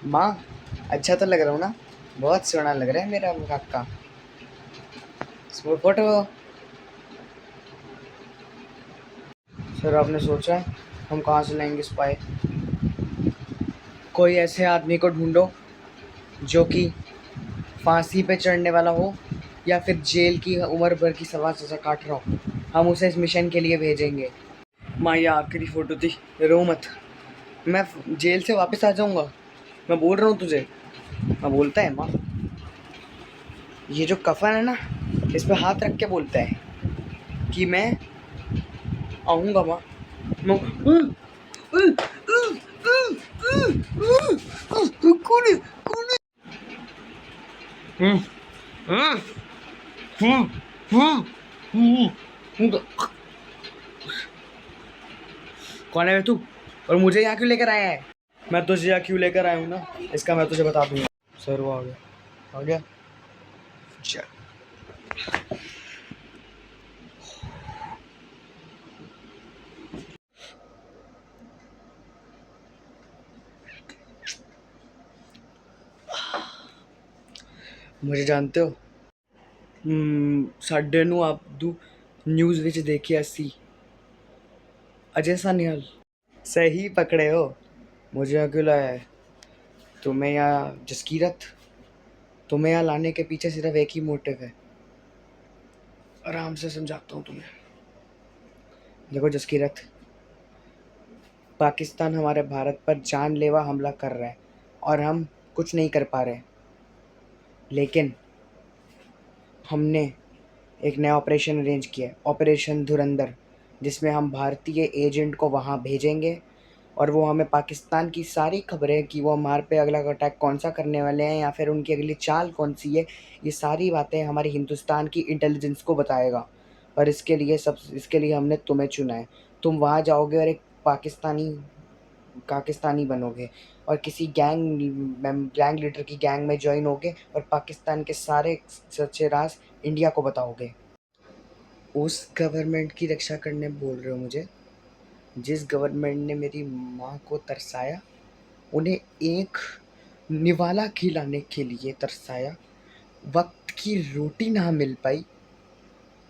माँ, अच्छा तो लग रहा हूँ ना? बहुत सोहना लग रहा है मेरा काका। फोटो। सर आपने सोचा है हम कहाँ से लाएंगे स्पाई? कोई ऐसे आदमी को ढूंढो जो कि फांसी पे चढ़ने वाला हो या फिर जेल की उम्र भर की सजा काट रहा हो। हम उसे इस मिशन के लिए भेजेंगे। माँ, ये आखिरी फोटो थी, रो मत। मैं जेल से वापस आ जाऊंगा, मैं बोल रहा हूँ तुझे। मैं बोलता है माँ, ये जो कफन है ना, इस पे हाथ रख के बोलता है कि मैं आऊंगा माँ। कौन है? कौन है? कौन है तू? और मुझे यहाँ क्यों लेकर आया है? मैं तुझे यहाँ क्यों लेकर आया हूँ ना, इसका मैं तुझे बता दूंगा। सर वो आ गया, आ गया। चल। मुझे जानते हो? 9:30 आप न्यूज़ विच देखिया सी अजय सान्याल। सही पकड़े हो। मुझे यहाँ क्यों लाया है? तुम्हें यहाँ जसकीरत, तुम्हें यहाँ लाने के पीछे सिर्फ एक ही मोटिव है। आराम से समझाता हूँ तुम्हें। देखो जसकीरत, पाकिस्तान हमारे भारत पर जानलेवा हमला कर रहा है और हम कुछ नहीं कर पा रहे। लेकिन हमने एक नया ऑपरेशन अरेंज किया है, ऑपरेशन धुरंधर, जिसमें हम भारतीय एजेंट को वहाँ भेजेंगे और वो हमें पाकिस्तान की सारी खबरें कि वो हमारे पे अगला अटैक कौन सा करने वाले हैं या फिर उनकी अगली चाल कौन सी है, ये सारी बातें हमारी हिंदुस्तान की इंटेलिजेंस को बताएगा। और इसके लिए हमने तुम्हें चुना है। तुम वहाँ जाओगे और एक पाकिस्तानी बनोगे और किसी गैंग लीडर की गैंग में ज्वाइन होगे और पाकिस्तान के सारे सच्चे राज इंडिया को बताओगे। उस गवर्नमेंट की रक्षा करने बोल रहे हो मुझे, जिस गवर्नमेंट ने मेरी माँ को तरसाया, उन्हें एक निवाला खिलाने के लिए तरसाया, वक्त की रोटी ना मिल पाई,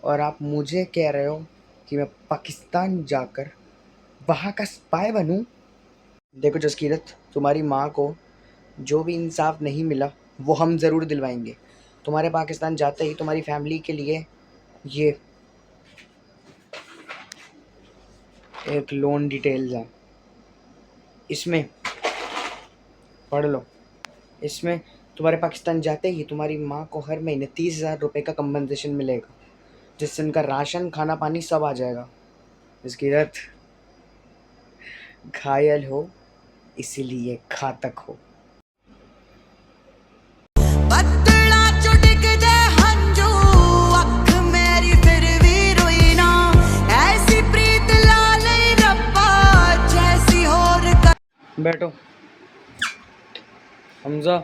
और आप मुझे कह रहे हो कि मैं पाकिस्तान जाकर वहाँ का स्पाई बनूं? देखो जसकीरत, तुम्हारी माँ को जो भी इंसाफ नहीं मिला वो हम ज़रूर दिलवाएंगे। तुम्हारे पाकिस्तान जाते ही तुम्हारी फैमिली के लिए ये एक लोन डिटेल्स है, इसमें पढ़ लो। इसमें तुम्हारे पाकिस्तान जाते ही तुम्हारी माँ को हर महीने 30,000 रुपये का कंपनसेशन मिलेगा, जिससे उनका राशन खाना पानी सब आ जाएगा। इसकी रत, घायल हो इसीलिए घातक हो। बैठो। हमजा,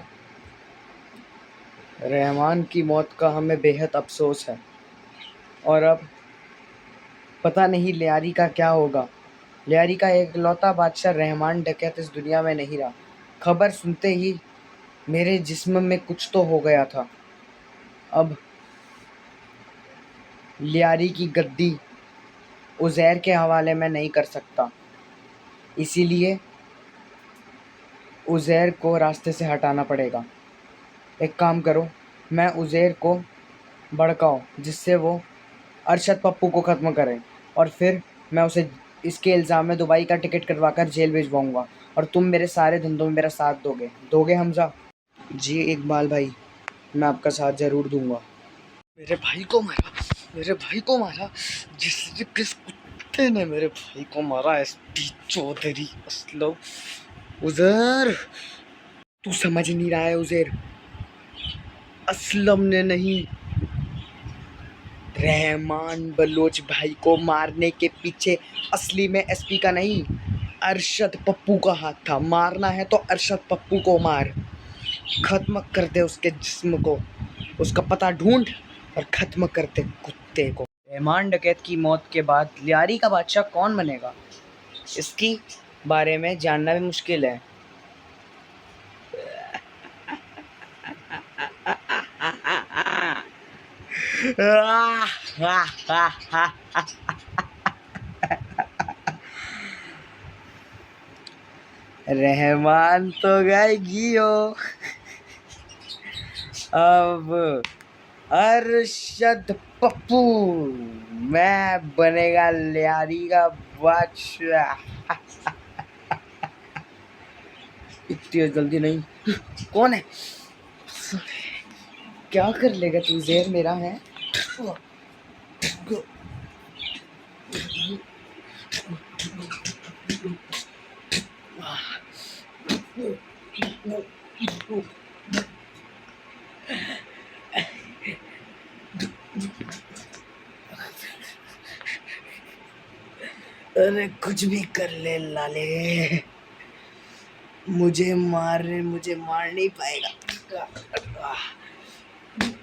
रहमान की मौत का हमें बेहद अफसोस है और अब पता नहीं लियारी का क्या होगा। लियारी का एक लौता बादशाह रहमान डकैत इस दुनिया में नहीं रहा। खबर सुनते ही मेरे जिस्म में कुछ तो हो गया था। अब लियारी की गद्दी उज़ैर के हवाले में नहीं कर सकता, इसीलिए उज़ैर को रास्ते से हटाना पड़ेगा। एक काम करो, मैं उज़ैर को भड़काओ जिससे वो अरशद पप्पू को ख़त्म करे, और फिर मैं उसे इसके इल्ज़ाम में दुबई का टिकट कटवाकर जेल भिजवाऊंगा और तुम मेरे सारे धंधों में मेरा साथ दोगे हमजा? जी इकबाल भाई, मैं आपका साथ ज़रूर दूंगा। मेरे भाई को मारा, मेरे भाई को मारा, किस कुत्ते ने मेरे भाई को मारा? एसपी चौधरी असलम। उज़ैर, तू समझ नहीं रहा है उज़ैर, असलम ने नहीं, रहमान बलोच भाई को मारने के पीछे असली में एसपी का नहीं, अरशद पप्पू का हाथ था। मारना है तो अरशद पप्पू को मार, खत्म कर दे उसके जिस्म को, उसका पता ढूंढ और खत्म कर दे कुत्ते को। रहमान डकैत की मौत के बाद लियारी का बादशाह कौन बनेगा, इसकी बारे में जानना भी मुश्किल है। रहमान तो गाएगी हो, अब अरशद पप्पू मैं बनेगा लियारी का बादशाह। इतनी जल्दी नहीं। कौन है? क्या कर लेगा तू? ज़ेर मेरा है। अरे कुछ भी कर ले लाले, मुझे मार नहीं पाएगा।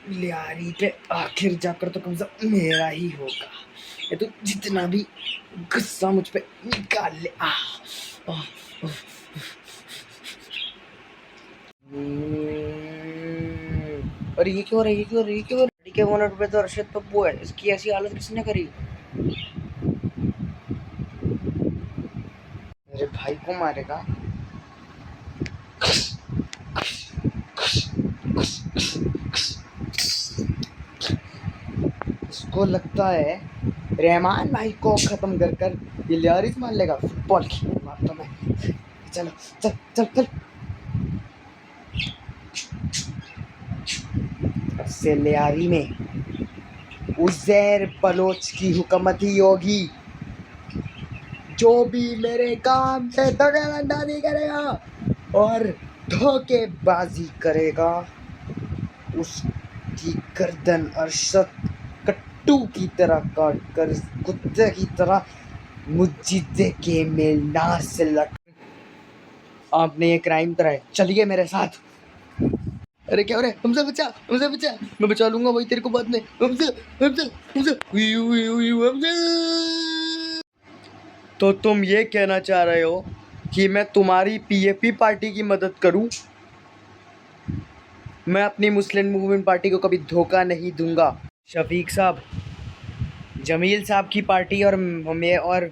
लियारी पे आखिर जाकर तो कम से कम मेरा ही होगा। ये तो जितना भी गुस्सा मुझ पे निकाल ले। और ये क्यों हो रहा है? गाड़ी के बोनट पे तो अरशद पप्पू है, इसकी ऐसी हालत किसने करी? मेरे भाई को मारेगा। इसको लगता है रहमान भाई को खत्म कर ये लियारी मान लेगा। फुटबॉल खेलूंगा तो मैं। चलो चल चल चल। से लियारी में उज़ैर बलोच की हुकूमत ही होगी। जो भी मेरे काम से दखलअंदाजी करेगा और धोखेबाजी करेगा, उसकी गर्दन अरशद कट्टू की तरह काट कर कुत्ते की तरह मुझे के मेलना से लट। आपने ये क्राइम करा है, चलिए मेरे साथ। अरे क्या हो रहा है? हमसे बचा, मैं बचा लूंगा भाई तेरे को बाद में। हमसे तो तुम ये कहना चाह रहे हो कि मैं तुम्हारी पीएपी पार्टी की मदद करूं? मैं अपनी मुस्लिम मूवमेंट पार्टी को कभी धोखा नहीं दूंगा। शफीक साहब, जमील साहब की पार्टी और मैं और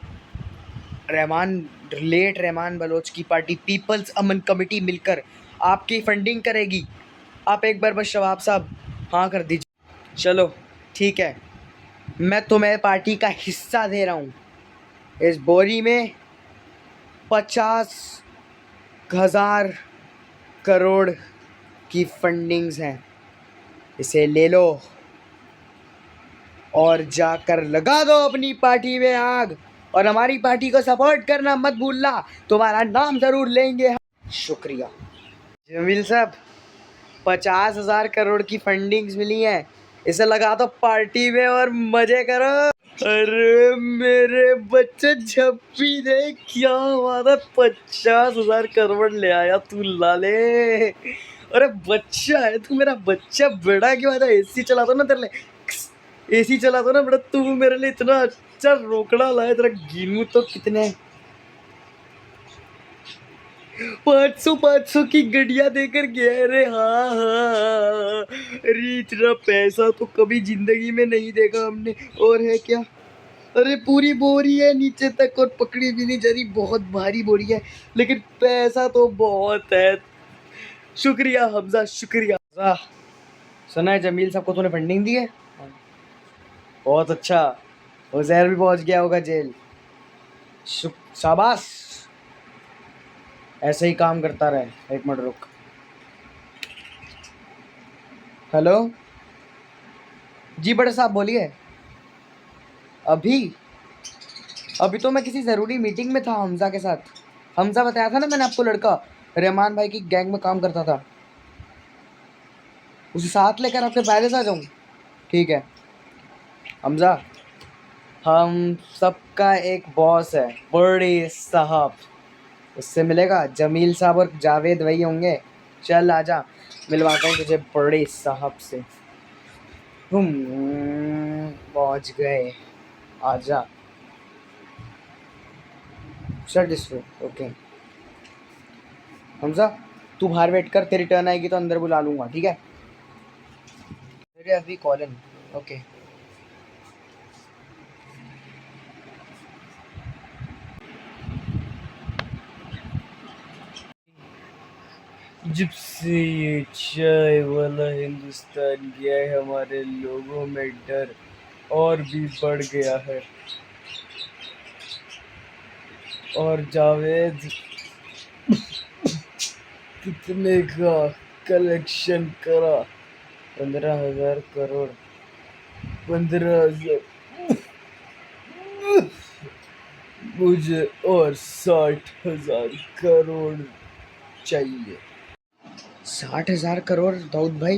रहमान बलोच की पार्टी पीपल्स अमन कमेटी मिलकर आपकी फंडिंग करेगी। आप एक बार बस शवाब साहब हाँ कर दीजिए। चलो ठीक है, मैं तुम्हें पार्टी का हिस्सा दे रहा हूँ। इस बोरी में 50,000 करोड़ की फंडिंग्स हैं, इसे ले लो और जाकर लगा दो अपनी पार्टी में आग। और हमारी पार्टी को सपोर्ट करना मत भूलना, तुम्हारा नाम जरूर लेंगे हम। शुक्रिया। जमील साहब, 50,000 करोड़ की फंडिंग्स मिली हैं, इसे लगा दो पार्टी में और मजे करो। अरे मेरे बच्चे झप्पी दे, क्या हुआ था? 50,000 करोड़ ले आया तू लाले। अरे बच्चा है तू, मेरा बच्चा। बड़ा क्यों था? एसी चला दो ना तेरे लिए, एसी चला दो ना बेटा। तू मेरे लिए इतना अच्छा रोकड़ा लाया, तेरा गिनू तो कितने 500 की गड्डिया देकर गया। अरे हाँ हाँ, अरे इतना पैसा तो कभी जिंदगी में नहीं देखा हमने। और है क्या? अरे पूरी बोरी है नीचे तक और पकड़ी भी नहीं जा रही, बहुत भारी बोरी है, लेकिन पैसा तो बहुत है। शुक्रिया हमजा, शुक्रिया। सुना है जमील साहब को तूने फंडिंग दी है? बहुत अच्छा। उज़ैर भी पहुंच गया होगा जेल। शाबाश, ऐसे ही काम करता रहे। एक मिनट रुक। हेलो जी बड़े साहब, बोलिए। अभी तो मैं किसी ज़रूरी मीटिंग में था हमजा के साथ। हमजा बताया था ना मैंने आपको, लड़का रहमान भाई की गैंग में काम करता था। उसे साथ लेकर आपके पहले से आ जाऊँ? ठीक है हमजा, हम सबका एक बॉस है बड़े साहब, उससे मिलेगा। जमील साहब और जावेद वही होंगे। चल आजा, मिलवाता हूँ तुझे बड़े साहब से। हम पहुँच गए, आजा। Shut this way. Okay Hamza, तू बाहर वेट कर, तेरी टर्न आएगी तो अंदर बुला लूँगा, ठीक है? अभी कॉल इन। ओके। जब से ये चाय वाला हिंदुस्तान गया है हमारे लोगों में डर और भी बढ़ गया है। और जावेद कितने का कलेक्शन करा? 15,000 करोड़। 15,000। मुझे और 60,000 करोड़ चाहिए। 60,000 करोड़ दाऊद भाई?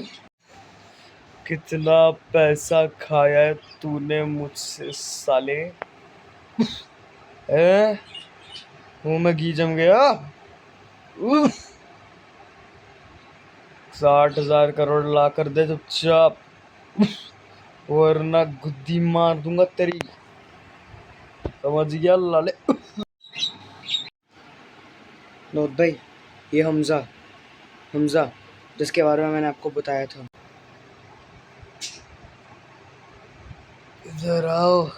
कितना पैसा खाया है तूने मुझसे साले? मुंह में घी जम गया। 60,000 करोड़ ला कर दे चुपचाप, वरना गुद्दी मार दूंगा तेरी। समझ गया लाले? नौद भाई, ये हमजा हमजा जिसके बारे में मैंने आपको बताया था। इधर आओ।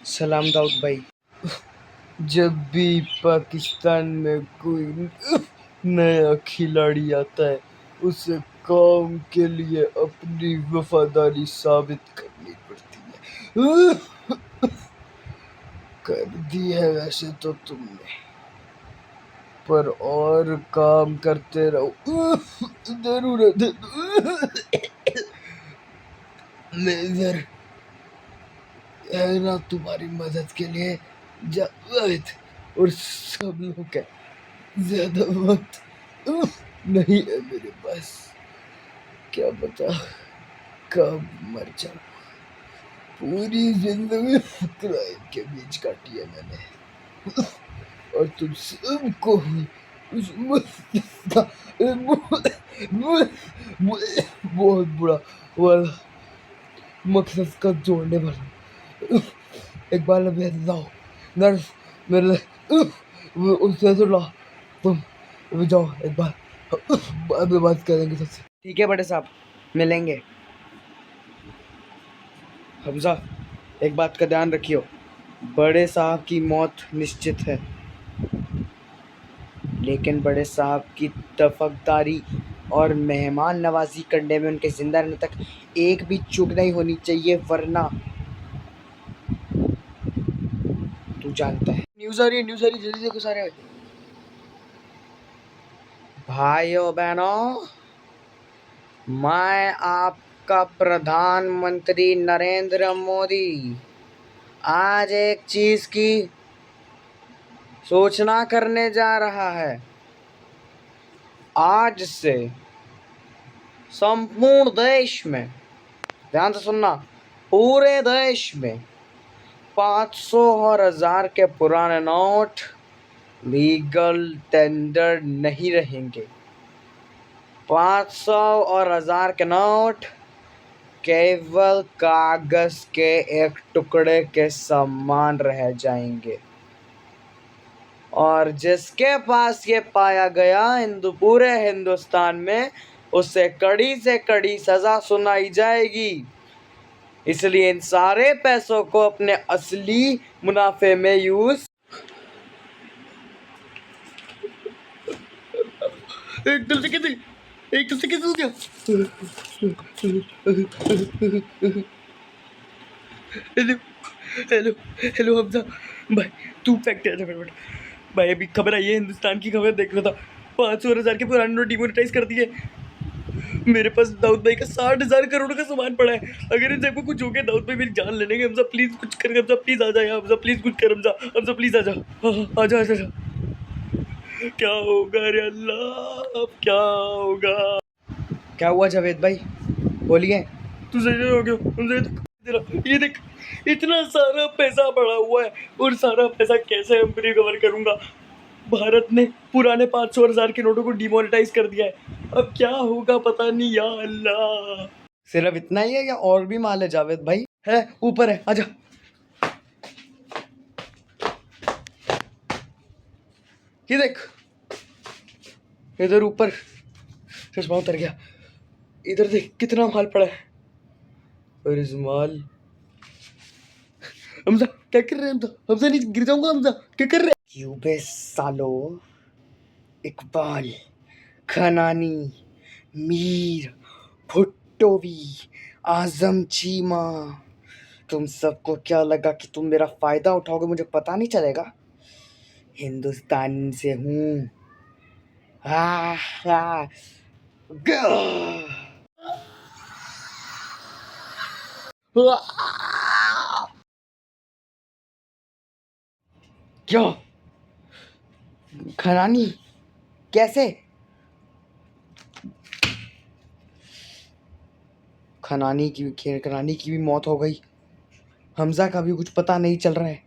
सलाम दाऊद भाई। जब भी पाकिस्तान में कोई नया खिलाड़ी आता है उसे कौम के लिए अपनी वफादारी साबित करनी पड़ती है। कर दी है वैसे तो तुमने, पर और काम करते रहो। जरूरत मैं इधर है ना तुम्हारी मदद के लिए। जावेद और सब लोग है, ज्यादा वक्त नहीं है मेरे पास। क्या पता कब मर जाऊं। पूरी जिंदगी क्राइम के बीच काटी है मैंने, और तुम सबको बहुत बुरा वाला मकसद का जोड़ने वाला। एक बार लगे लाओ नर्स मेरे लिए उससे तो ला, तुम जाओ एक बार, बाद में बात करेंगे सबसे। ठीक है बड़े साहब, मिलेंगे। हमजा, एक बात का ध्यान रखियो, बड़े साहब की मौत निश्चित है, लेकिन बड़े साहब की तफकदारी और मेहमान नवाजी करने में उनके जिंदा रहने तक एक भी चूक नहीं होनी चाहिए, वरना तू जानता है। न्यूज़ आ रही है, न्यूज़ आ रही है, जल्दी देखो सारे भाइयों बहनों। मैं आपका प्रधानमंत्री नरेंद्र मोदी आज एक चीज की सूचना करने जा रहा है। आज से संपूर्ण देश में, ध्यान से सुनना, पूरे देश में 500 और 1000 के पुराने नोट लीगल टेंडर नहीं रहेंगे। 500 और 1000 के नोट केवल कागज के एक टुकड़े के समान रह जाएंगे, और जिसके पास ये पाया गया पूरे हिंदुस्तान में उसे कड़ी से कड़ी सजा सुनाई जाएगी। इसलिए इन सारे पैसों को अपने असली मुनाफे में यूज। एकदम से कैसे हो गया? हेलो हेलो हेलो हमजा भाई, तू फैक्ट है फटाफट भाई। अभी खबर आई है, हिंदुस्तान की खबर देख रहा था, 500 और 1000 के पुराने नोट डिमोनेटाइज कर दिए। मेरे पास दाऊद भाई का 60,000 करोड़ का सामान पड़ा है। अगर इन सबको कुछ हो गया दाऊद भाई मेरी जान ले लेंगे। हमजा प्लीज कुछ कर, हमजा प्लीज आ जा, हमजा प्लीज कुछ कर, हमजा प्लीज आ जा, आ जा, आ जा। क्या होगा रे अल्लाह, अब क्या होगा? क्या हुआ जावेद भाई, बोलिए। तू सही हो गया हमजा? ये देख, इतना सारा पैसा पड़ा हुआ है, और सारा पैसा कैसे हम रिकवर करूंगा? भारत ने पुराने 500 और 1000 के नोटों को डिमोनेटाइज कर दिया है। अब क्या होगा पता नहीं, या अल्लाह। सिर्फ इतना ही है या और भी माल है जावेद भाई? है, ऊपर है, आजा। ये देख, इधर ऊपर चश्मा उतर गया। इधर देख कितना माल पड़ा है। और इस माल, हमजा क्या कर रहे हैं? हमजा नहीं गिर जाऊंगा? हमजा क्या कर रहे हैं? क्यों बे सालो, इकबाल, खनानी, मीर, भुट्टोवी, आजम चीमा, तुम सबको क्या लगा कि तुम मेरा फायदा उठाओगे, मुझे पता नहीं चलेगा? हिंदुस्तान से हूँ। हाँ हाँ। क्यों? खनानी कैसे? खनानी की भी मौत हो गई। हमजा का भी कुछ पता नहीं चल रहा है।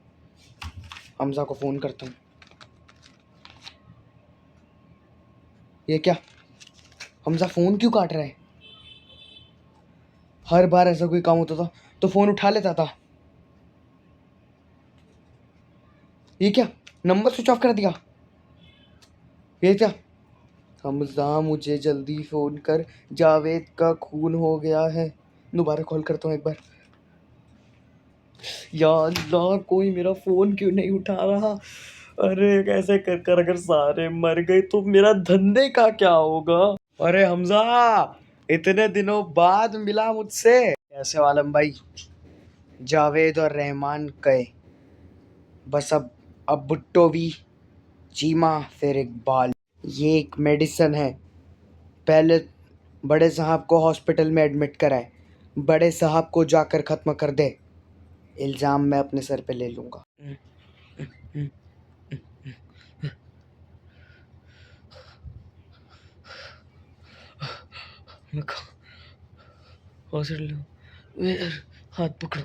हमजा को फोन करता हूँ। ये क्या? हमजा फोन क्यों काट रहा है? हर बार ऐसा कोई काम होता था तो फोन उठा लेता था। ये क्या? नंबर स्विच ऑफ कर दिया। ये क्या? हमजा मुझे जल्दी फोन कर, जावेद का खून हो गया है। दोबारा कॉल करता हूँ एक बार। या अल्लाह, कोई मेरा फोन क्यों नहीं उठा रहा? अरे कैसे कर कर अगर सारे मर गए तो मेरा धंधे का क्या होगा? अरे हमजा, इतने दिनों बाद मिला मुझसे। कैसे वालम भाई? जावेद और रहमान गए, बस अब भुट्टो भी, चीमा, फिर इकबाल। ये एक मेडिसिन है। पहले बड़े साहब को हॉस्पिटल में एडमिट कराए, बड़े साहब को जाकर ख़त्म कर दे। इल्ज़ाम मैं अपने सर पे ले लूँगा। हॉस्पिटल मेरा हाथ पकड़ो।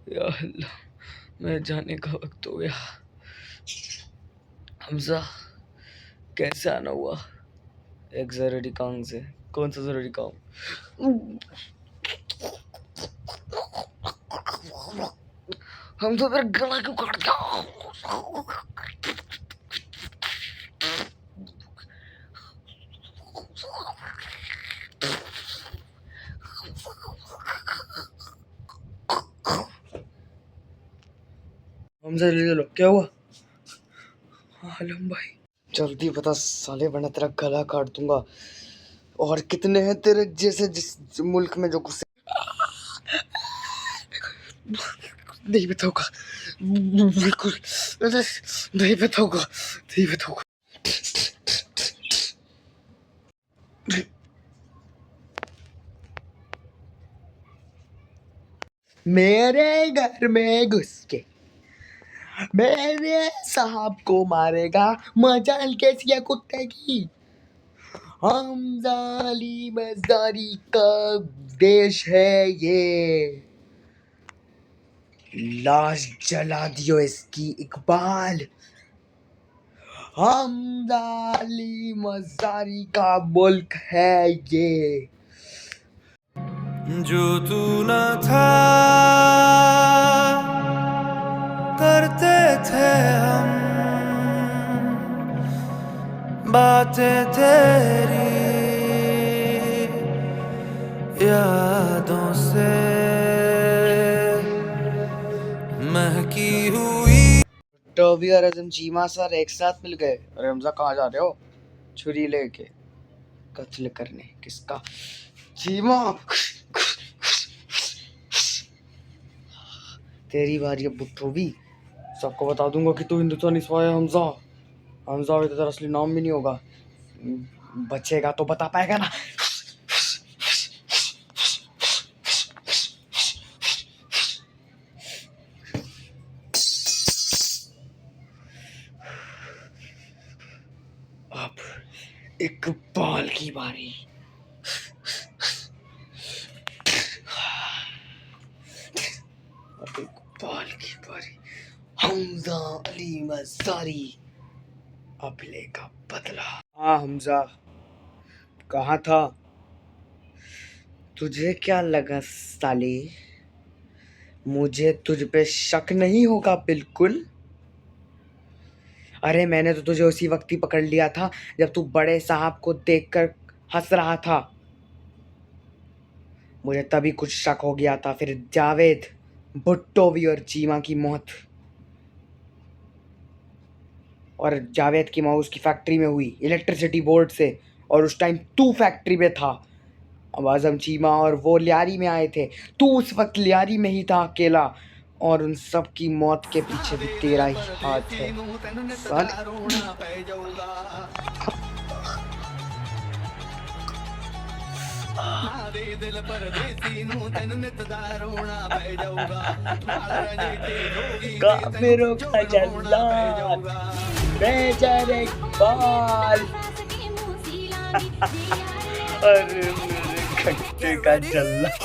या अल्लाह, मैं जाने का वक्त हो गया। हमजा कैसे आना हुआ? एक ज़रूरी काम से। कौन सा ज़रूरी काम? हम तो मेरा गला क्यों काट दिया? हमजा ले लो, क्या हुआ? आलम भाई जल्दी बता साले, वरना तेरा गला काट दूंगा। और कितने हैं तेरे जैसे जिस मुल्क में जो गुस्से? नहीं बताऊंगा, बिल्कुल नहीं बताऊंगा, नहीं बताऊंगा। मेरे घर में घुस के मेरे साहब को मारेगा, मजाल कैसी है कुत्ते की? हमजा अली मज़ारी का देश है ये। लाश जला दियो इसकी इकबाल। हमजा अली मज़ारी का मुल्क है ये। जो तू न था करते थे हम, बातें तेरी यादों से महकी हुई। टोबी और आजम चीमा सर एक साथ मिल गए। अरे हमजा कहाँ जा रहे हो? छुरी लेके कत्ल करने। किसका? चीमा, तेरी बारी अब टोबी। सबको बता दूंगा कि तू हिंदुस्तानी स्पाई है हमजा। हमजा भी तो तेरा असली नाम भी नहीं होगा। बचेगा तो बता पाएगा ना। अब इकबाल की बारी। अब इकबाल की बारी। हमजा अली मज़ारी अब लेगा बदला। हाँ हमजा, कहाँ था? तुझे क्या लगा साले, मुझे तुझ पे शक नहीं होगा बिल्कुल? अरे मैंने तो तुझे उसी वक्त ही पकड़ लिया था जब तू बड़े साहब को देखकर हंस रहा था। मुझे तभी कुछ शक हो गया था। फिर जावेद, भुट्टोवी और चीमा की मौत, और जावेद की मौत उसकी फैक्ट्री में हुई इलेक्ट्रिसिटी बोर्ड से, और उस टाइम तू फैक्ट्री में था। अब आज़म चीमा और वो लियारी में आए थे, तू उस वक्त लियारी में ही था अकेला, और उन सब की मौत के पीछे भी तेरा ही हाथ है साले। काफिरों का जल्लाद बेजार इकबाल। अरे मेरे खट्टे का जल्लाद।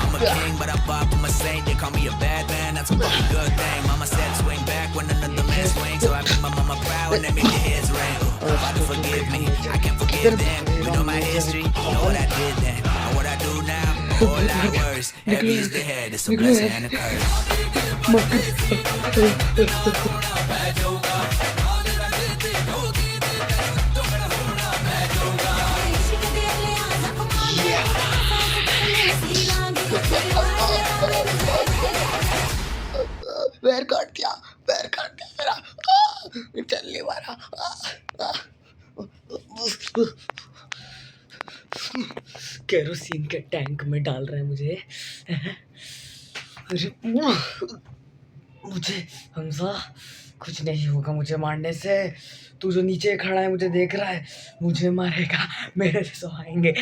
I'm a king, but I fought for my saint. They call me a bad man, that's a fucking good thing. Mama said swing back when another man swings, so I make my mama proud and they make their heads ring. Father forgive me, I can't forgive them. You know my history, you know what I did then. And what I do now, a whole lot worse. Heavy is the head, it's a blessing and a curse. पैर काट दिया मेरा, चल नहीं मारा। Kerosene के tank में डाल रहे हैं मुझे। अरे मुझे हमजा कुछ नहीं होगा मुझे मारने से। तू जो नीचे खड़ा है मुझे देख रहा है, मुझे मारेगा, मेरे से सो आएंगे।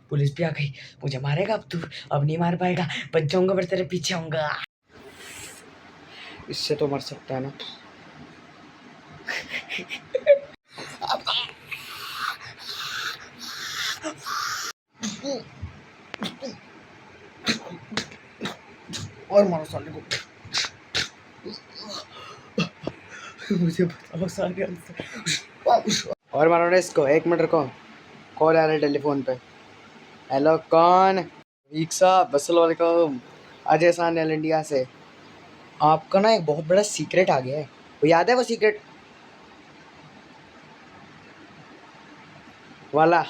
पुलिस भी आ गई, मुझे मारेगा अब तू, अब नहीं मार पाएगा, बच जाऊंगा पर तेरे पीछे आऊंगा। इससे तो मर सकता है ना। और मारो साले को। मुझे बताओ साले आंसर। और मारो ना इसको। 1 मिनट रुको, कॉल आ रहा है टेलीफोन पे। हेलो कौन? वीक साहब, अस्सलामुअलैकुम। अजय सान एल इंडिया से। आपका ना एक बहुत बड़ा सीक्रेट आ गया है, वो याद है वो सीक्रेट वाला?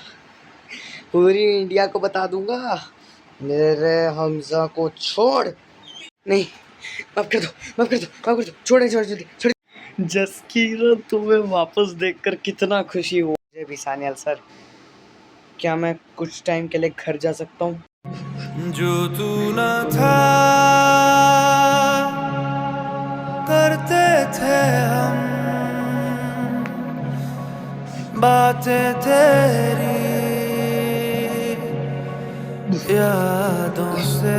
पूरी इंडिया को बता दूंगा। मेरे हमजा को छोड़। नहीं, माफ कर दो, छोड़ जल्दी। जसकीरा, तुम्हें वापस देखकर कितना खुशी हुआ। मुझे भी सानियल सर, क्या मैं कुछ टाइम के लिए घर जा सकता हूँ? जो तू न था करते थे हम बातें तेरी यादों से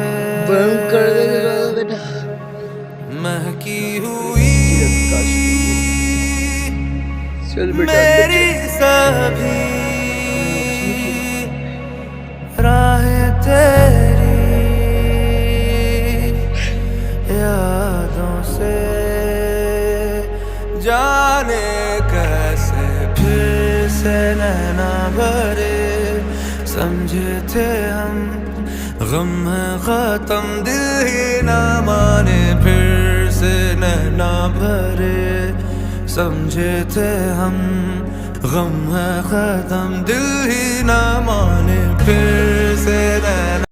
महकी हुई मेरी सभी राहें तेरी यादों से जाने कैसे फिर से नैना भरे समझे थे हम गम है खत्म दिल ही ना माने फिर से नैना भरे समझे थे हम गम है खत्म दिल ही ना माने फिर से